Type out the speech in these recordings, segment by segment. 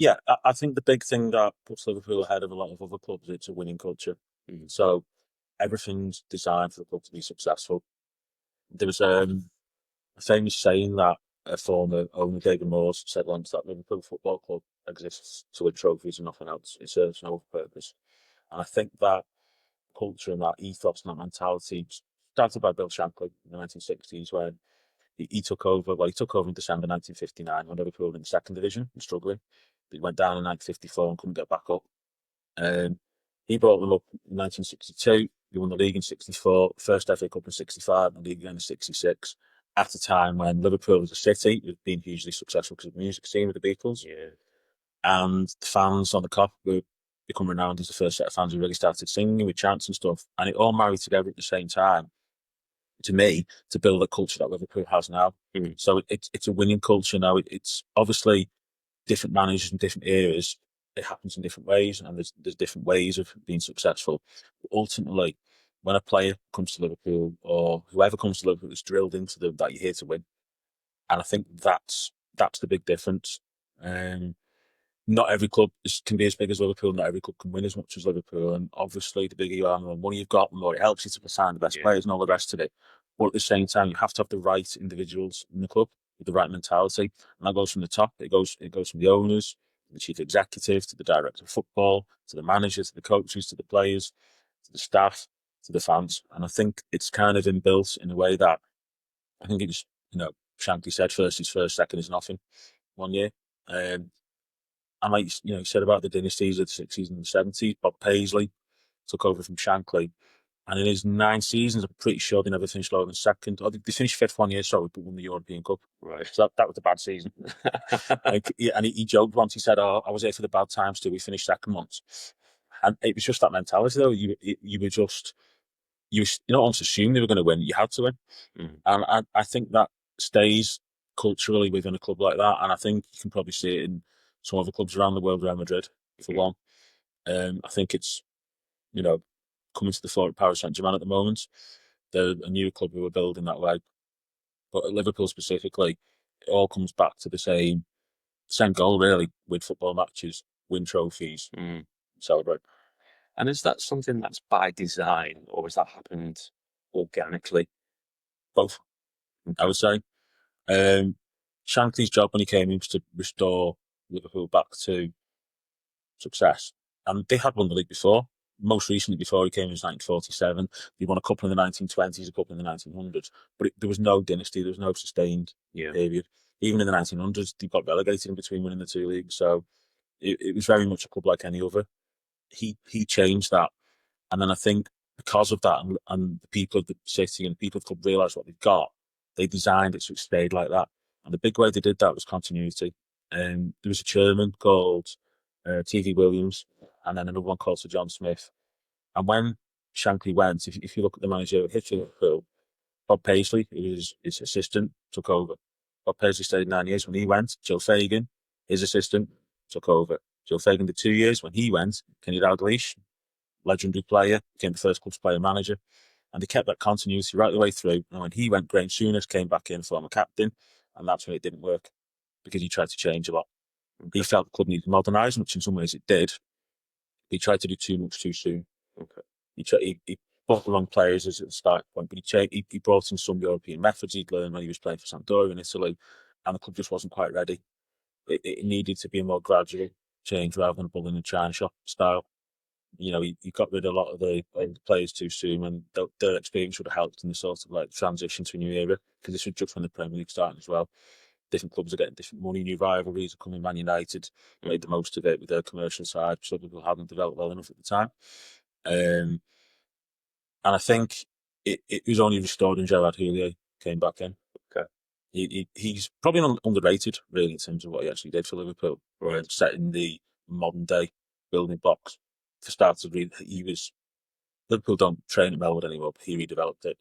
Yeah, I think the big thing that puts Liverpool ahead of a lot of other clubs, it's a winning culture. Mm. So everything's designed for the club to be successful. There was a famous saying that a former owner, David Moores, said once that Liverpool Football Club exists to win trophies and nothing else. It serves no other purpose. And I think that culture and that ethos and that mentality started by Bill Shankly in the 1960s when he took over. Well, he took over in December 1959 when Liverpool were in the second division and struggling. He went down in 1954 and couldn't get back up. Um, he brought them up in 1962. He won the league in 64, first FA Cup in 65, and the league again in 66. At a time when Liverpool was a city, it had been hugely successful because of the music scene with the Beatles, Yeah. and the fans on the Kop were become renowned as the first set of fans who really started singing with chants and stuff, and it all married together at the same time to me to build a culture that Liverpool has now. Mm. So it's a winning culture now. It's obviously different managers in different eras. It happens in different ways, and there's different ways of being successful. But ultimately, when a player comes to Liverpool or whoever comes to Liverpool, it's drilled into them that you're here to win, and I think that's the big difference. Um, Not every club can be as big as Liverpool. Not every club can win as much as Liverpool. And obviously, the bigger you are, the more money you've got, the more it helps you to sign the best Yeah. players and all the rest of it. But at the same time, you have to have the right individuals in the club with the right mentality, and that goes from the top. It goes from the owners, the chief executive, to the director of football, to the managers, to the coaches, to the players, to the staff, to the fans. And I think it's kind of inbuilt in a way that I think it's Shankly said, first is first, second is nothing. 1 year. Um, and like you said about the dynasties of the 60s and the 70s, Bob Paisley took over from Shankly. And in his 9 seasons, I'm pretty sure they never finished lower than second. Or they finished fifth 1 year, sorry, but won the European Cup. Right. So that was a bad season. And he joked once, he said, "Oh, I was here for the bad times too. We finished second once." And it was just that mentality, though. You were just, you not almost assumed they were going to win, you had to win. Mm. And I think that stays culturally within a club like that. And I think you can probably see it in some other clubs around the world, Real Madrid, for Mm. one. I think it's, you know, coming to the fore at Paris Saint-Germain at the moment. They're a new club who are building that way. But at Liverpool specifically, it all comes back to the same goal, really, with football matches, win trophies, Mm. celebrate. And is that something that's by design, or has that happened organically? Both, I Okay. would say. Um, Shankly's job when he came in was to restore Liverpool back to success. And they had won the league before. Most recently, before he came in, was 1947. They won a couple in the 1920s, a couple in the 1900s. But there was no dynasty, there was no sustained Yeah. period. Even in the 1900s, they got relegated in between winning the two leagues. So it was very much a club like any other. He changed that. And then I think because of that, and the people of the city and the people of the club realised what they've got, they designed it so it stayed like that. And the big way they did that was continuity. There was a chairman called TV Williams, and then another one called Sir John Smith. And when Shankly went, if you look at the managerial history of Liverpool, Bob Paisley, who was his assistant, took over. Bob Paisley stayed 9 years. When he went, Joe Fagan, his assistant, took over. Joe Fagan did 2 years. When he went, Kenny Dalglish, legendary player, became the first club's player manager. And they kept that continuity right the way through. And when he went, Graham Souness came back in, former captain, and that's when it didn't work because he tried to change a lot. He Okay. felt the club needed modernising, which in some ways it did. He tried to do too much too soon. Okay. He bought the wrong players as at the start point, but he brought in some European methods he'd learned when he was playing for Sampdoria in Italy, and the club just wasn't quite ready. It needed to be a more gradual change rather than a bull in a china shop style. He got rid of a lot of the players too soon, and their experience would have helped in the sort of like transition to a new era because this was just when the Premier League started as well. Different clubs are getting different money, new rivalries are coming. Man United made the Mm. most of it with their commercial side, so people hadn't developed well enough at the time. Um, and I think it was only restored when Gerard Houllier came back in. Okay. He's probably underrated, really, in terms of what he actually did for Liverpool, Right. setting the modern day building blocks. For starters, he was Liverpool don't train at Melwood anymore, but he redeveloped it.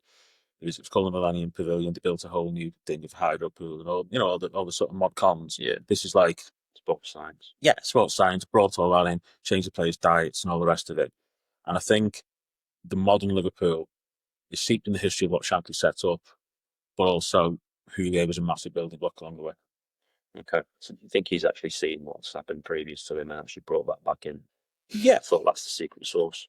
It was called the Millennium Pavilion. They built a whole new thing of hydro pool and all the sort of mod cons. Yeah. This is like, Sports science. yeah, sports science, brought all that in, changed the players' diets and all the rest of it. And I think the modern Liverpool is steeped in the history of what Shankly set up, but also Houllier was a massive building block along the way. Okay. So do you think he's actually seen what's happened previous to him and actually brought that back in? Yeah, I thought that's the secret sauce.